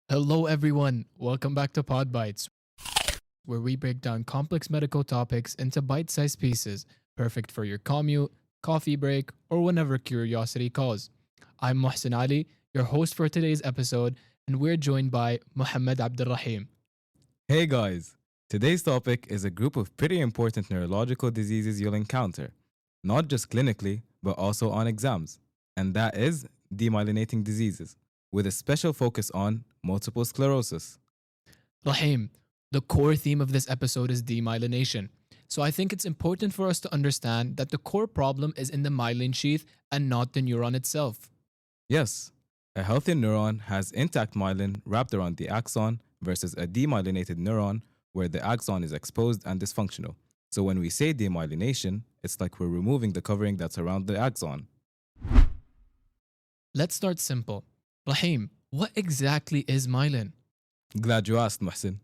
Hello, everyone. Welcome back to PodBites, where we break down complex medical topics into bite sized pieces, perfect for your commute, coffee break, or whenever curiosity calls. I'm Muhsin Ali, your host for today's episode, and we're joined by Mohammad AbdulRahim. Hey guys, today's topic is a group of pretty important neurological diseases you'll encounter, not just clinically, but also on exams, and that is demyelinating diseases, with a special focus on multiple sclerosis. Rahim, the core theme of this episode is demyelination. So I think it's important for us to understand that the core problem is in the myelin sheath and not the neuron itself. Yes, a healthy neuron has intact myelin wrapped around the axon versus a demyelinated neuron where the axon is exposed and dysfunctional. So when we say demyelination, it's like we're removing the covering that's around the axon. Let's start simple. Rahim, what exactly is myelin? Glad you asked, Muhsin.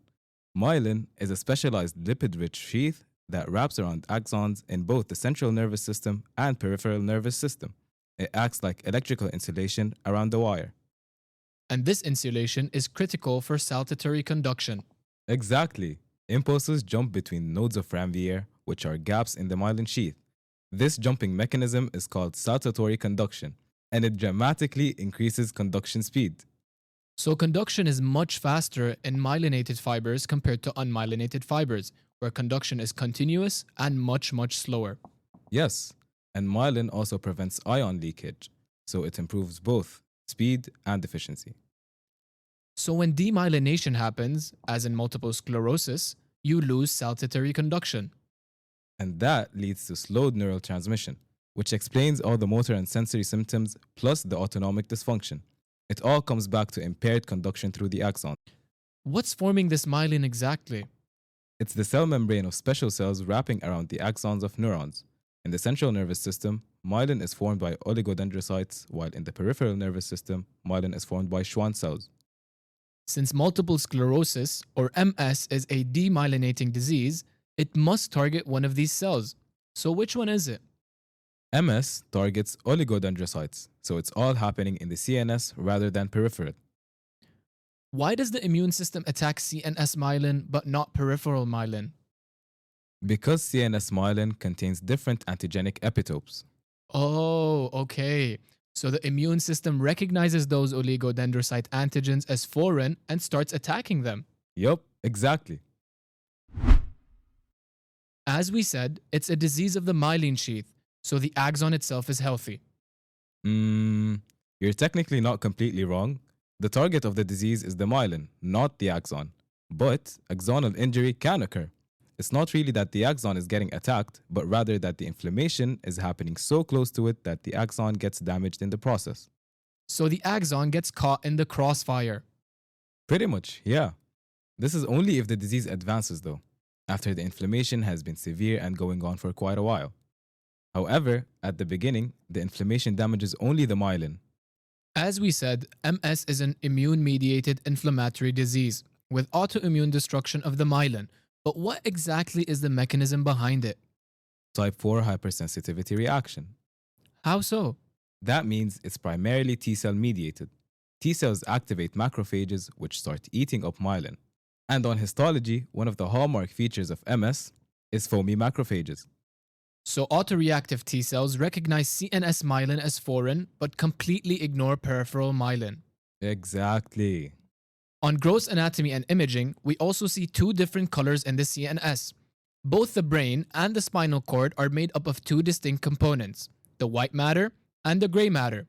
Myelin is a specialized lipid rich sheath that wraps around axons in both the central nervous system and peripheral nervous system. It acts like electrical insulation around the wire. And this insulation is critical for saltatory conduction. Exactly. Impulses jump between nodes of Ranvier, which are gaps in the myelin sheath. This jumping mechanism is called saltatory conduction, and it dramatically increases conduction speed. So conduction is much faster in myelinated fibers compared to unmyelinated fibers, where conduction is continuous and much slower. Yes, and myelin also prevents ion leakage, so it improves both speed and efficiency. So when demyelination happens, as in multiple sclerosis, you lose saltatory conduction. And that leads to slowed neural transmission, which explains all the motor and sensory symptoms plus the autonomic dysfunction. It all comes back to impaired conduction through the axon. What's forming this myelin exactly? It's the cell membrane of special cells wrapping around the axons of neurons. In the central nervous system, myelin is formed by oligodendrocytes, while in the peripheral nervous system, myelin is formed by Schwann cells. Since multiple sclerosis, or MS, is a demyelinating disease, it must target one of these cells. So which one is it? MS targets oligodendrocytes, so it's all happening in the CNS rather than peripheral. Why does the immune system attack CNS myelin but not peripheral myelin? Because CNS myelin contains different antigenic epitopes. Oh, okay. So the immune system recognizes those oligodendrocyte antigens as foreign and starts attacking them. Yup, exactly. As we said, it's a disease of the myelin sheath, so the axon itself is healthy. You're technically not completely wrong. The target of the disease is the myelin, not the axon. But axonal injury can occur. It's not really that the axon is getting attacked, but rather that the inflammation is happening so close to it that the axon gets damaged in the process. So the axon gets caught in the crossfire. Pretty much, yeah. This is only if the disease advances, though, after the inflammation has been severe and going on for quite a while. However, at the beginning, the inflammation damages only the myelin. As we said, MS is an immune-mediated inflammatory disease with autoimmune destruction of the myelin. But what exactly is the mechanism behind it? Type 4 hypersensitivity reaction. How so? That means it's primarily T cell mediated. T cells activate macrophages, which start eating up myelin. And on histology, one of the hallmark features of MS is foamy macrophages. So autoreactive T cells recognize CNS myelin as foreign but completely ignore peripheral myelin. Exactly. On gross anatomy and imaging, we also see two different colors in the CNS. Both the brain and the spinal cord are made up of two distinct components, the white matter and the gray matter.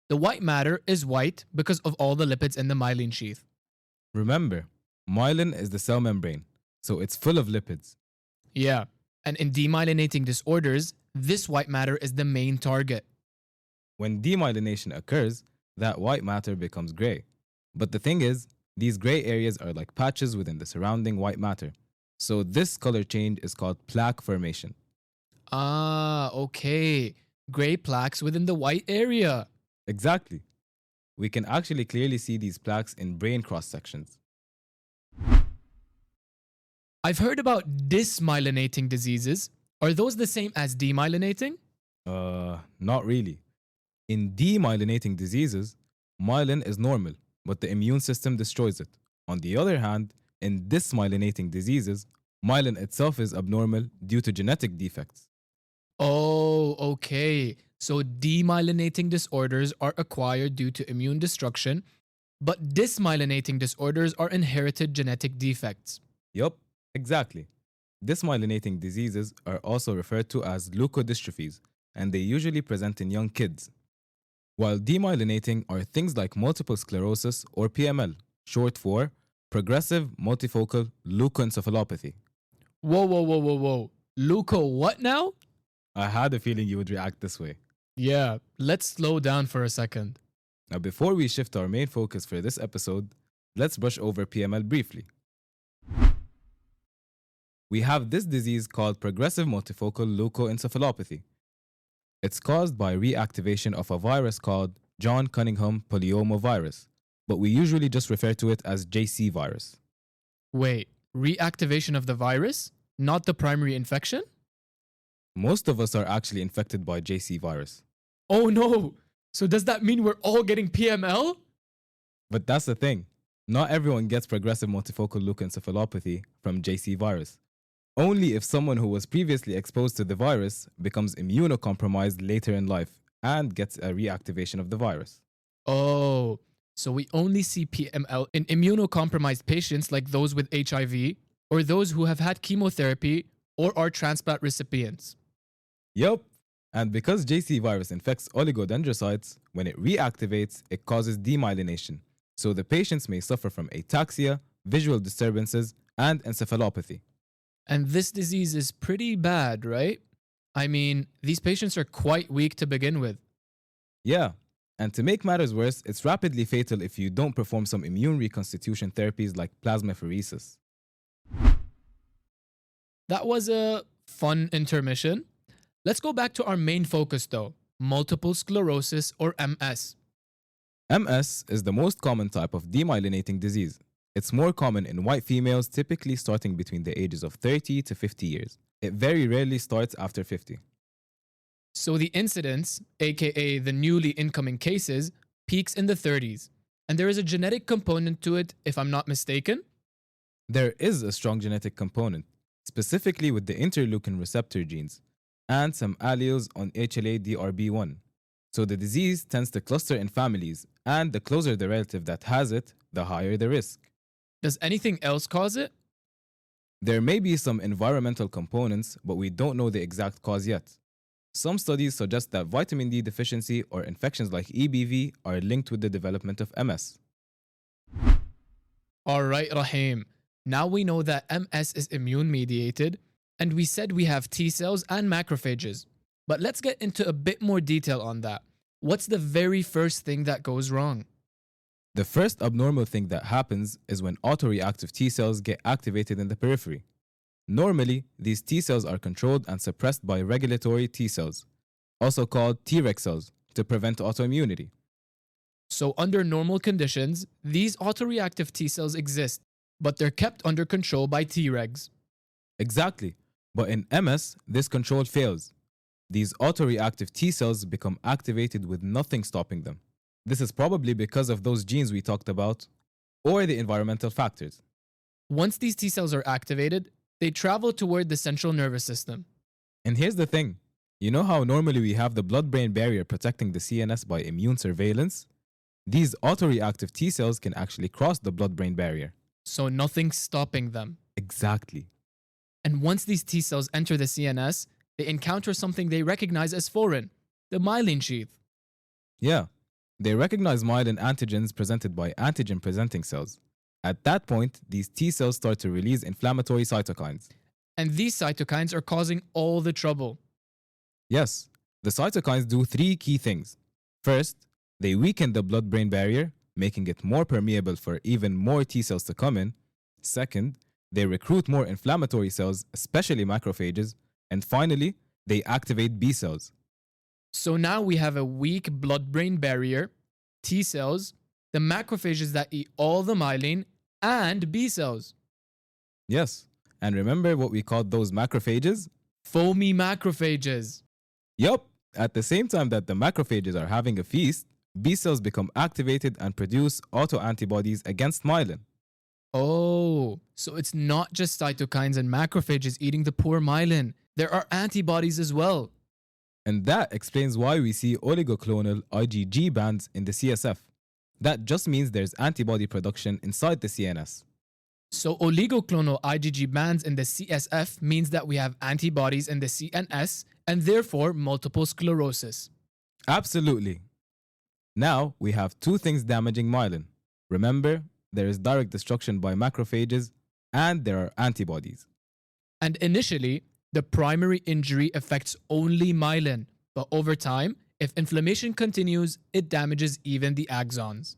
The white matter is white because of all the lipids in the myelin sheath. Remember, myelin is the cell membrane, so it's full of lipids. Yeah, and in demyelinating disorders, this white matter is the main target. When demyelination occurs, that white matter becomes gray. But the thing is, these gray areas are like patches within the surrounding white matter. So this color change is called plaque formation. Ah, okay. Gray plaques within the white area. Exactly. We can actually clearly see these plaques in brain cross sections. I've heard about dysmyelinating diseases. Are those the same as demyelinating? Not really. In demyelinating diseases, myelin is normal, but the immune system destroys it. On the other hand, in dysmyelinating diseases, myelin itself is abnormal due to genetic defects. Oh, okay. So demyelinating disorders are acquired due to immune destruction, but dysmyelinating disorders are inherited genetic defects. Yup, exactly. Dysmyelinating diseases are also referred to as leukodystrophies, and they usually present in young kids. While demyelinating are things like multiple sclerosis or PML, short for progressive multifocal leukoencephalopathy. Whoa, whoa, whoa, whoa, whoa. Leuko, what now? I had a feeling you would react this way. Yeah, let's slow down for a second. Now, before we shift our main focus for this episode, let's brush over PML briefly. We have this disease called progressive multifocal leukoencephalopathy. It's caused by reactivation of a virus called John Cunningham polyomavirus, but we usually just refer to it as JC virus. Wait, reactivation of the virus? Not the primary infection? Most of us are actually infected by JC virus. Oh no! So does that mean we're all getting PML? But that's the thing. Not everyone gets progressive multifocal leukoencephalopathy from JC virus. Only if someone who was previously exposed to the virus becomes immunocompromised later in life and gets a reactivation of the virus. Oh, so we only see PML in immunocompromised patients like those with HIV or those who have had chemotherapy or are transplant recipients. Yup. And because JC virus infects oligodendrocytes, when it reactivates, it causes demyelination. So the patients may suffer from ataxia, visual disturbances, and encephalopathy. And this disease is pretty bad, right? I mean, these patients are quite weak to begin with. Yeah. And to make matters worse, it's rapidly fatal if you don't perform some immune reconstitution therapies like plasmapheresis. That was a fun intermission. Let's go back to our main focus though, multiple sclerosis or MS. MS is the most common type of demyelinating disease. It's more common in white females, typically starting between the ages of 30 to 50 years. It very rarely starts after 50. So the incidence, aka the newly incoming cases, peaks in the 30s. And there is a genetic component to it, if I'm not mistaken. There is a strong genetic component, specifically with the interleukin receptor genes, and some alleles on HLA-DRB1. So the disease tends to cluster in families, and the closer the relative that has it, the higher the risk. Does anything else cause it? There may be some environmental components, but we don't know the exact cause yet. Some studies suggest that vitamin D deficiency or infections like EBV are linked with the development of MS. Alright, Rahim. Now we know that MS is immune-mediated, and we said we have T cells and macrophages. But let's get into a bit more detail on that. What's the very first thing that goes wrong? The first abnormal thing that happens is when autoreactive T cells get activated in the periphery. Normally, these T cells are controlled and suppressed by regulatory T cells, also called Treg cells, to prevent autoimmunity. So under normal conditions, these autoreactive T cells exist, but they're kept under control by Tregs. Exactly. But in MS, this control fails. These autoreactive T cells become activated with nothing stopping them. This is probably because of those genes we talked about, or the environmental factors. Once these T cells are activated, they travel toward the central nervous system. And here's the thing. You know how normally we have the blood-brain barrier protecting the CNS by immune surveillance? These autoreactive T cells can actually cross the blood-brain barrier. So nothing's stopping them. Exactly. And once these T cells enter the CNS, they encounter something they recognize as foreign, the myelin sheath. Yeah. They recognize myelin antigens presented by antigen-presenting cells. At that point, these T cells start to release inflammatory cytokines. And these cytokines are causing all the trouble. Yes, the cytokines do three key things. First, they weaken the blood-brain barrier, making it more permeable for even more T cells to come in. Second, they recruit more inflammatory cells, especially macrophages. And finally, they activate B cells. So now we have a weak blood-brain barrier, T cells, the macrophages that eat all the myelin, and B cells. Yes, and remember what we called those macrophages? Foamy macrophages. Yup, at the same time that the macrophages are having a feast, B cells become activated and produce autoantibodies against myelin. Oh, so it's not just cytokines and macrophages eating the poor myelin. There are antibodies as well. And that explains why we see oligoclonal IgG bands in the CSF. That just means there's antibody production inside the CNS. So oligoclonal IgG bands in the CSF means that we have antibodies in the CNS and therefore multiple sclerosis. Absolutely. Now we have two things damaging myelin. Remember, there is direct destruction by macrophages and there are antibodies. And initially, the primary injury affects only myelin, but over time, if inflammation continues, it damages even the axons.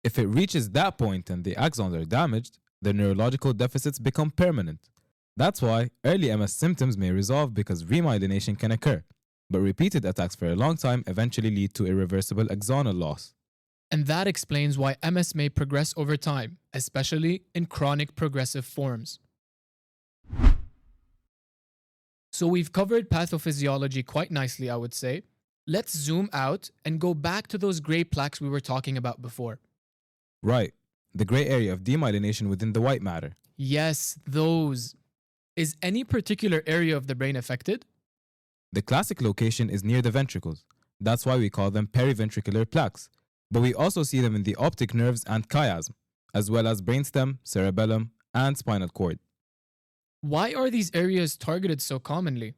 If it reaches that point and the axons are damaged, the neurological deficits become permanent. That's why early MS symptoms may resolve because remyelination can occur, but repeated attacks for a long time eventually lead to irreversible axonal loss. And that explains why MS may progress over time, especially in chronic progressive forms. So we've covered pathophysiology quite nicely, I would say. Let's zoom out and go back to those gray plaques we were talking about before. Right, the gray area of demyelination within the white matter. Yes, those. Is any particular area of the brain affected? The classic location is near the ventricles. That's why we call them periventricular plaques. But we also see them in the optic nerves and chiasm, as well as brainstem, cerebellum, and spinal cord. Why are these areas targeted so commonly?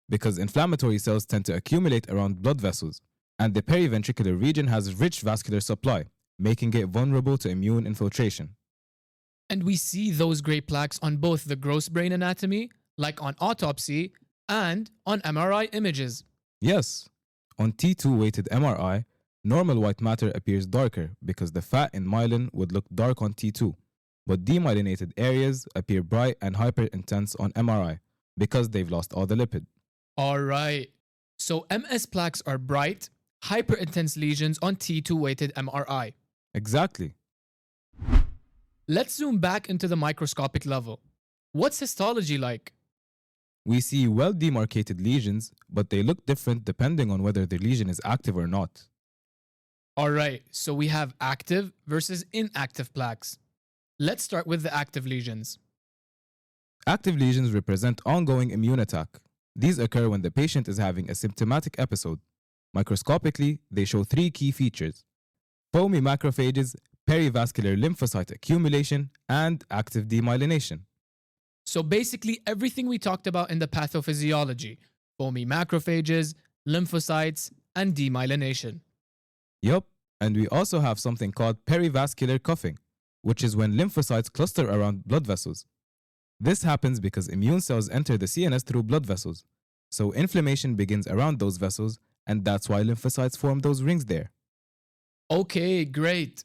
Because inflammatory cells tend to accumulate around blood vessels, and the periventricular region has rich vascular supply, making it vulnerable to immune infiltration. And we see those gray plaques on both the gross brain anatomy, like on autopsy, and on MRI images. Yes, on T2 weighted MRI, normal white matter appears darker because the fat in myelin would look dark on T2, but demyelinated areas appear bright and hyper-intense on MRI because they've lost all the lipid. All right. So MS plaques are bright, hyper-intense lesions on T2 weighted MRI. Exactly. Let's zoom back into the microscopic level. What's histology like? We see well-demarcated lesions, but they look different depending on whether the lesion is active or not. All right, so we have active versus inactive plaques. Let's start with the active lesions. Active lesions represent ongoing immune attack. These occur when the patient is having a symptomatic episode. Microscopically, they show three key features: foamy macrophages, perivascular lymphocyte accumulation, and active demyelination. So basically everything we talked about in the pathophysiology: foamy macrophages, lymphocytes, and demyelination. Yup, and we also have something called perivascular cuffing, which is when lymphocytes cluster around blood vessels. This happens because immune cells enter the CNS through blood vessels. So inflammation begins around those vessels, and that's why lymphocytes form those rings there. Okay, great.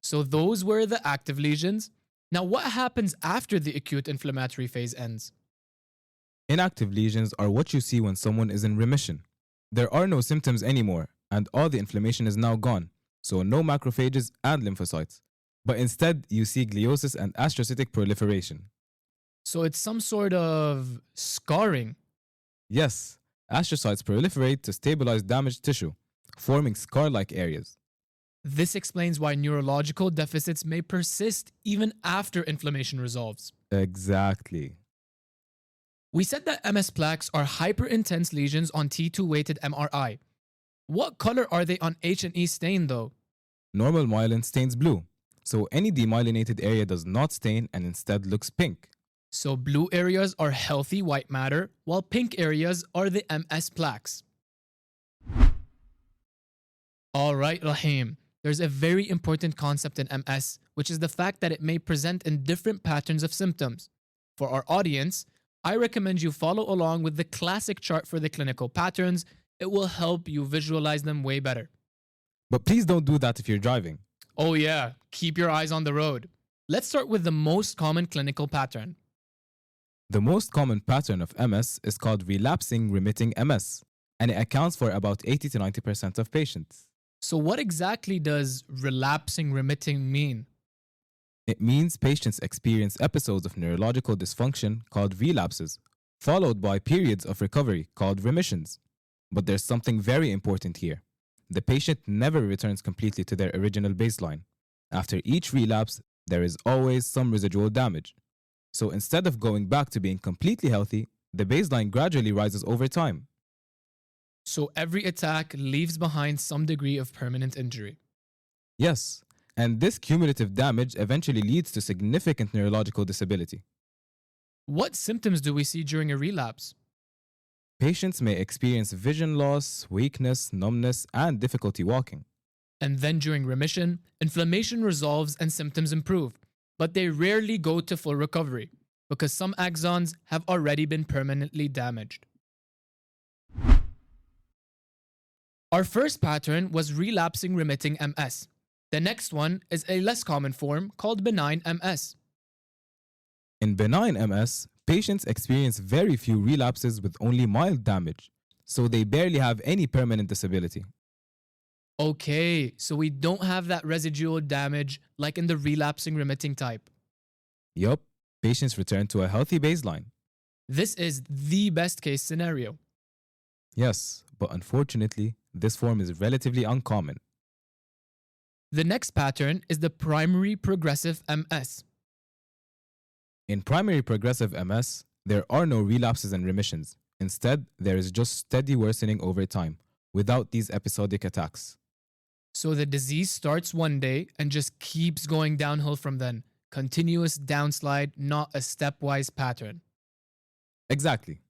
So those were the active lesions. Now what happens after the acute inflammatory phase ends? Inactive lesions are what you see when someone is in remission. There are no symptoms anymore, and all the inflammation is now gone, so no macrophages and lymphocytes. But instead, you see gliosis and astrocytic proliferation. So it's some sort of scarring. Yes, astrocytes proliferate to stabilize damaged tissue, forming scar-like areas. This explains why neurological deficits may persist even after inflammation resolves. Exactly. We said that MS plaques are hyper-intense lesions on T2 weighted MRI. What color are they on H&E stain though? Normal myelin stains blue, so any demyelinated area does not stain and instead looks pink. So blue areas are healthy white matter, while pink areas are the MS plaques. All right, Rahim. There's a very important concept in MS, which is the fact that it may present in different patterns of symptoms. For our audience, I recommend you follow along with the classic chart for the clinical patterns. It will help you visualize them way better. But please don't do that if you're driving. Oh yeah, keep your eyes on the road. Let's start with the most common clinical pattern. The most common pattern of MS is called relapsing remitting MS, and it accounts for about 80 to 90% of patients. So what exactly does relapsing remitting mean? It means patients experience episodes of neurological dysfunction called relapses, followed by periods of recovery called remissions. But there's something very important here. the patient never returns completely to their original baseline. After each relapse, there is always some residual damage. So instead of going back to being completely healthy, the baseline gradually rises over time. So every attack leaves behind some degree of permanent injury. Yes, and this cumulative damage eventually leads to significant neurological disability. What symptoms do we see during a relapse? Patients may experience vision loss, weakness, numbness, and difficulty walking. And then during remission, inflammation resolves and symptoms improve, but they rarely go to full recovery because some axons have already been permanently damaged. Our first pattern was relapsing remitting MS. The next one is a less common form called benign MS. In benign MS, patients experience very few relapses with only mild damage, so they barely have any permanent disability. Okay, so we don't have that residual damage like in the relapsing remitting type. Yup, patients return to a healthy baseline. This is the best case scenario. Yes, but unfortunately, this form is relatively uncommon. The next pattern is the primary progressive MS. In primary progressive MS, there are no relapses and remissions. Instead, there is just steady worsening over time, without these episodic attacks. So the disease starts one day and just keeps going downhill from then. Continuous downslide, not a stepwise pattern. Exactly.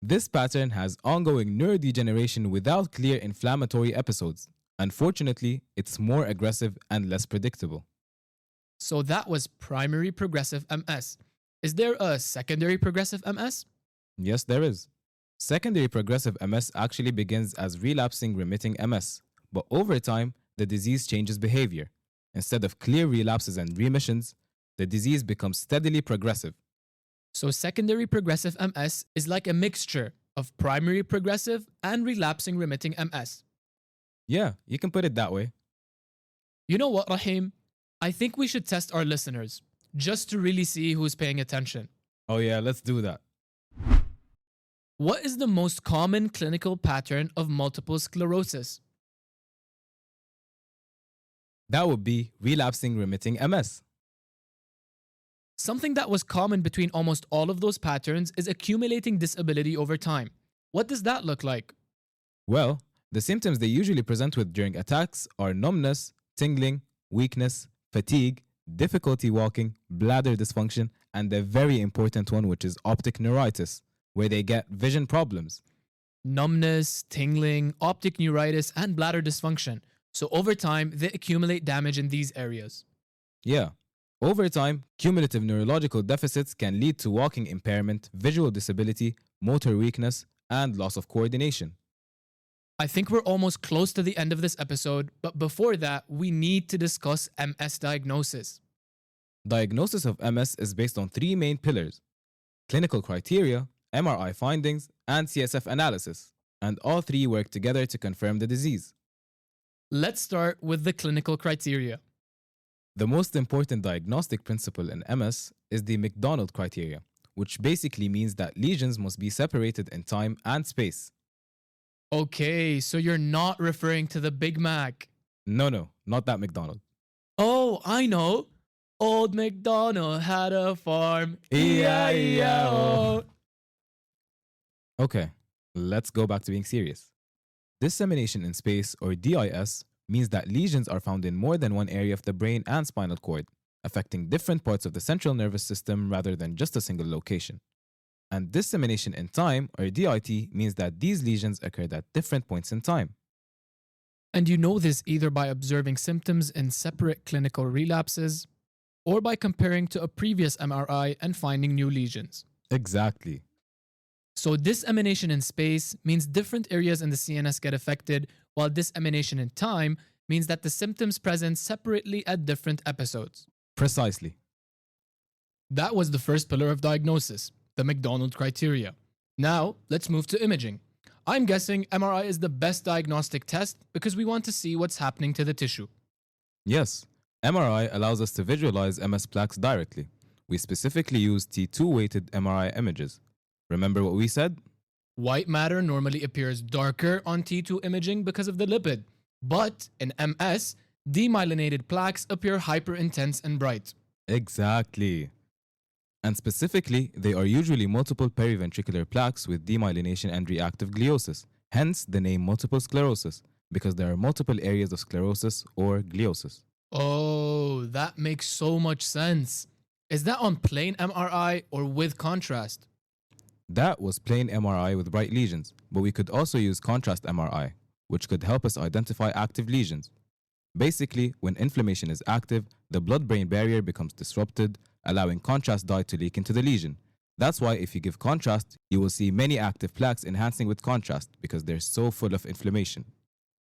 This pattern has ongoing neurodegeneration without clear inflammatory episodes. Unfortunately, it's more aggressive and less predictable. So that was primary progressive MS. Is there a secondary progressive MS? Yes, there is. Secondary progressive MS actually begins as relapsing remitting MS, but over time, the disease changes behavior. Instead of clear relapses and remissions, the disease becomes steadily progressive. So secondary progressive MS is like a mixture of primary progressive and relapsing remitting MS. Yeah, you can put it that way. You know what, Rahim? I think we should test our listeners just to really see who's paying attention. Oh yeah, let's do that. What is the most common clinical pattern of multiple sclerosis? That would be relapsing remitting MS. Something that was common between almost all of those patterns is accumulating disability over time. What does that look like? Well, the symptoms they usually present with during attacks are numbness, tingling, weakness, fatigue, difficulty walking, bladder dysfunction, and the very important one, which is optic neuritis, where they get vision problems. Numbness, tingling, optic neuritis, and bladder dysfunction. So over time, they accumulate damage in these areas. Yeah. Over time, cumulative neurological deficits can lead to walking impairment, visual disability, motor weakness, and loss of coordination. I think we're almost close to the end of this episode, but before that, we need to discuss MS diagnosis. Diagnosis of MS is based on three main pillars: clinical criteria, MRI findings, and CSF analysis, and all three work together to confirm the disease. Let's start with the clinical criteria. The most important diagnostic principle in MS is the McDonald criteria, which basically means that lesions must be separated in time and space. Okay, so you're not referring to the Big Mac. No, not that McDonald. Oh, I know. Old MacDonald had a farm. E-I-E-I-O. Okay, let's go back to being serious. Dissemination in space, or DIS, means that lesions are found in more than one area of the brain and spinal cord, affecting different parts of the central nervous system rather than just a single location. And dissemination in time, or DIT, means that these lesions occurred at different points in time. And you know this either by observing symptoms in separate clinical relapses or by comparing to a previous MRI and finding new lesions. Exactly. So dissemination in space means different areas in the CNS get affected, while dissemination in time means that the symptoms present separately at different episodes. Precisely. That was the first pillar of diagnosis, the McDonald criteria. Now, let's move to imaging. I'm guessing MRI is the best diagnostic test because we want to see what's happening to the tissue. Yes, MRI allows us to visualize MS plaques directly. We specifically use T2-weighted MRI images. Remember what we said? White matter normally appears darker on T2 imaging because of the lipid, But in MS, demyelinated plaques appear hyper-intense and bright. Exactly. And specifically, they are usually multiple periventricular plaques with demyelination and reactive gliosis, hence the name multiple sclerosis, because there are multiple areas of sclerosis or gliosis. Oh, that makes so much sense. Is that on plain MRI or with contrast? That was plain MRI with bright lesions, but we could also use contrast MRI, which could help us identify active lesions. Basically, when inflammation is active, the blood-brain barrier becomes disrupted, allowing contrast dye to leak into the lesion. That's why if you give contrast, you will see many active plaques enhancing with contrast because they're so full of inflammation.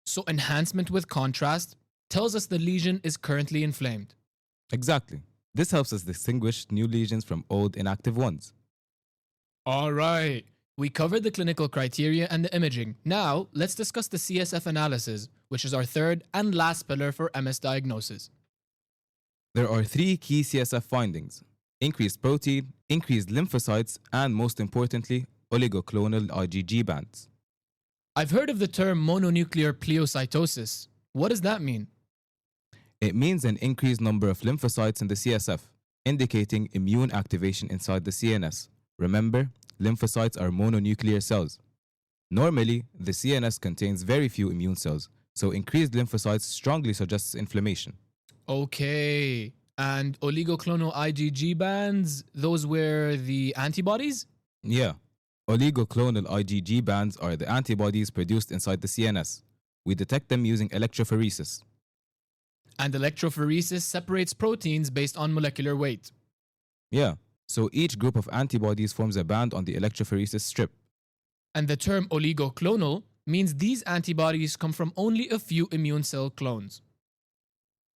So enhancement with contrast tells us the lesion is currently inflamed. Exactly. This helps us distinguish new lesions from old inactive ones. All right. We covered the clinical criteria and the imaging. Now, let's discuss the CSF analysis, which is our third and last pillar for MS diagnosis. There are three key CSF findings: increased protein, increased lymphocytes, and most importantly, oligoclonal IgG bands. I've heard of the term mononuclear pleocytosis. What does that mean? It means an increased number of lymphocytes in the CSF, indicating immune activation inside the CNS. Remember, lymphocytes are mononuclear cells. Normally, the CNS contains very few immune cells, so increased lymphocytes strongly suggests inflammation. Okay. And oligoclonal IgG bands, those were the antibodies? Yeah, oligoclonal IgG bands are the antibodies produced inside the CNS. We detect them using electrophoresis. And electrophoresis separates proteins based on molecular weight. Yeah, so each group of antibodies forms a band on the electrophoresis strip. And the term oligoclonal means these antibodies come from only a few immune cell clones.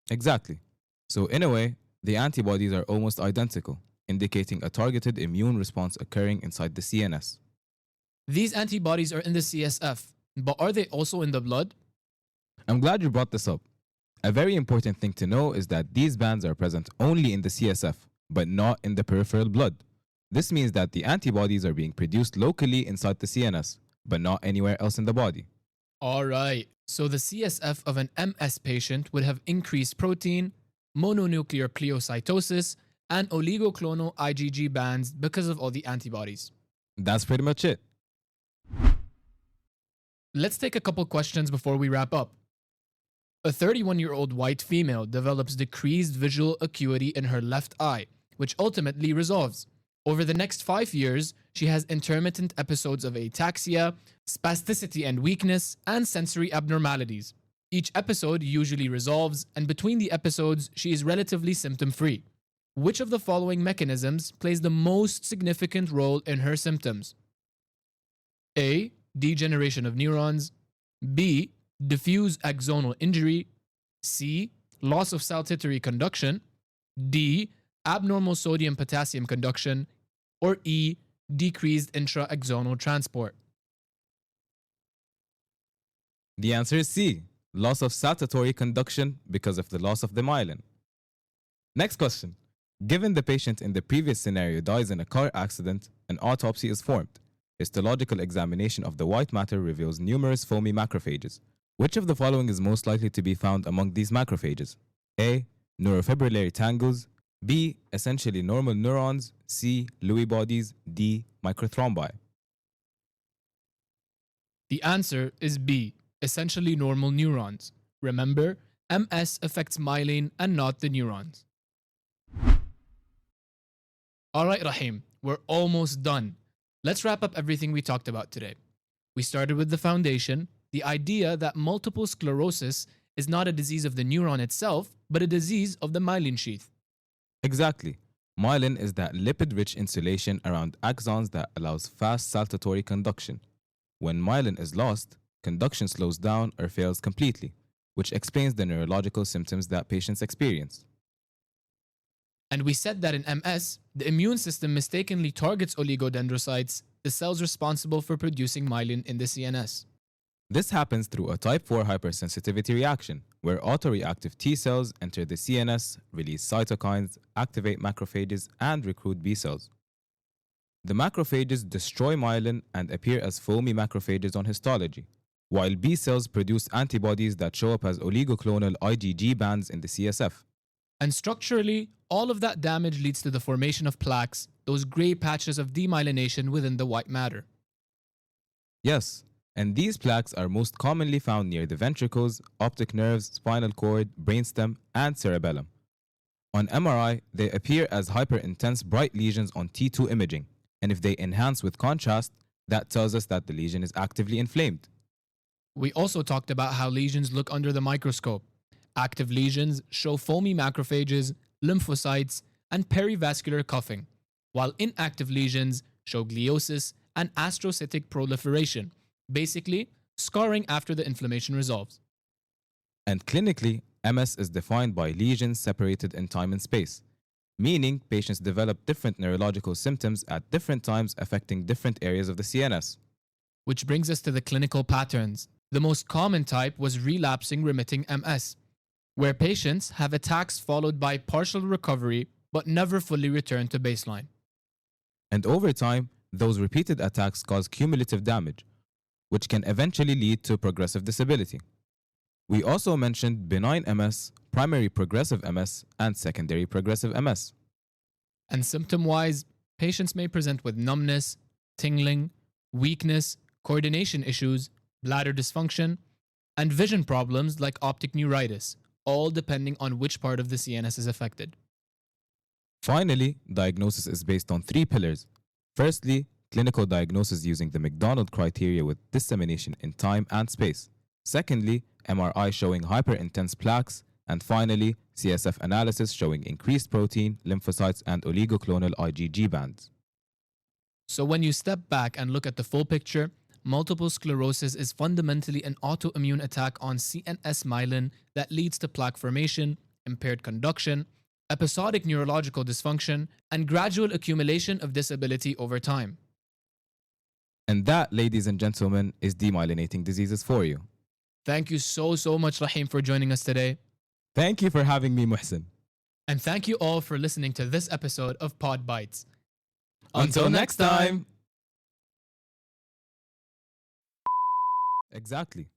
Exactly. So in a way, the antibodies are almost identical, indicating a targeted immune response occurring inside the CNS. These antibodies are in the CSF, but are they also in the blood? I'm glad you brought this up. A very important thing to know is that these bands are present only in the CSF, but not in the peripheral blood. This means that the antibodies are being produced locally inside the CNS, but not anywhere else in the body. All right. So the CSF of an MS patient would have increased protein, mononuclear pleocytosis, and oligoclonal IgG bands because of all the antibodies. That's pretty much it. Let's take a couple questions before we wrap up. A 31-year-old white female develops decreased visual acuity in her left eye, which ultimately resolves. Over the next 5 years, she has intermittent episodes of ataxia, spasticity and weakness, and sensory abnormalities. Each episode usually resolves, and between the episodes, she is relatively symptom-free. Which of the following mechanisms plays the most significant role in her symptoms? A. Degeneration of neurons. B. Diffuse axonal injury. C. Loss of saltatory conduction. D. Abnormal sodium-potassium conduction. Or E. Decreased intra-axonal transport. The answer is C. Loss of saltatory conduction because of the loss of the myelin. Next question. Given the patient in the previous scenario dies in a car accident, an autopsy is formed. Histological examination of the white matter reveals numerous foamy macrophages. Which of the following is most likely to be found among these macrophages? A. Neurofibrillary tangles. B. Essentially normal neurons. C. Lewy bodies. D. Microthrombi. The answer is B. Essentially normal neurons. Remember, MS affects myelin and not the neurons. Alright, Rahim, we're almost done. Let's wrap up everything we talked about today. We started with the foundation, the idea that multiple sclerosis is not a disease of the neuron itself, but a disease of the myelin sheath. Exactly. Myelin is that lipid-rich insulation around axons that allows fast saltatory conduction. When myelin is lost, conduction slows down or fails completely, which explains the neurological symptoms that patients experience. And we said that in MS, the immune system mistakenly targets oligodendrocytes, the cells responsible for producing myelin in the CNS. This happens through a type 4 hypersensitivity reaction, where autoreactive T cells enter the CNS, release cytokines, activate macrophages, and recruit B cells. The macrophages destroy myelin and appear as foamy macrophages on histology. while B cells produce antibodies that show up as oligoclonal IgG bands in the CSF. And structurally, all of that damage leads to the formation of plaques, those gray patches of demyelination within the white matter. Yes, and these plaques are most commonly found near the ventricles, optic nerves, spinal cord, brainstem, and cerebellum. On MRI, they appear as hyper-intense bright lesions on T2 imaging, and if they enhance with contrast, that tells us that the lesion is actively inflamed. We also talked about how lesions look under the microscope. Active lesions show foamy macrophages, lymphocytes, and perivascular cuffing, while inactive lesions show gliosis and astrocytic proliferation, basically scarring after the inflammation resolves. And clinically, MS is defined by lesions separated in time and space, meaning patients develop different neurological symptoms at different times affecting different areas of the CNS. Which brings us to the clinical patterns. The most common type was relapsing remitting MS, where patients have attacks followed by partial recovery but never fully return to baseline. And over time, those repeated attacks cause cumulative damage, which can eventually lead to progressive disability. We also mentioned benign MS, primary progressive MS, and secondary progressive MS. And symptom-wise, patients may present with numbness, tingling, weakness, coordination issues, bladder dysfunction, and vision problems like optic neuritis, all depending on which part of the CNS is affected. Finally, diagnosis is based on 3 pillars. Firstly, clinical diagnosis using the McDonald criteria with dissemination in time and space. Secondly, MRI showing hyperintense plaques. And finally, CSF analysis showing increased protein, lymphocytes, and oligoclonal IgG bands. So when you step back and look at the full picture, multiple sclerosis is fundamentally an autoimmune attack on CNS myelin that leads to plaque formation, impaired conduction, episodic neurological dysfunction, and gradual accumulation of disability over time. And that, ladies and gentlemen, is demyelinating diseases for you. Thank you so much, Rahim, for joining us today. Thank you for having me, Muhsin. And thank you all for listening to this episode of PodBites. Until next time. Exactly.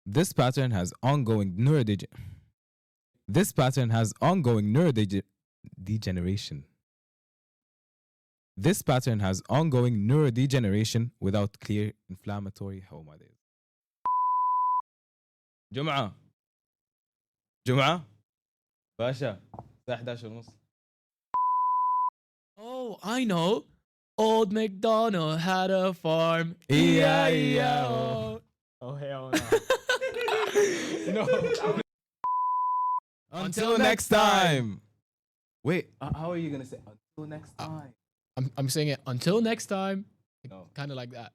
This pattern has ongoing neurodegeneration. This pattern has ongoing neurodegeneration without clear inflammatory homodies. جمعة باشا الساعة 11:30. Oh, I know. Old MacDonald had a farm. E-I-E-I-O. Oh, hell No. Until next time. Wait, how are you going to say until next time? I'm saying it until next time. No. Kind of like that.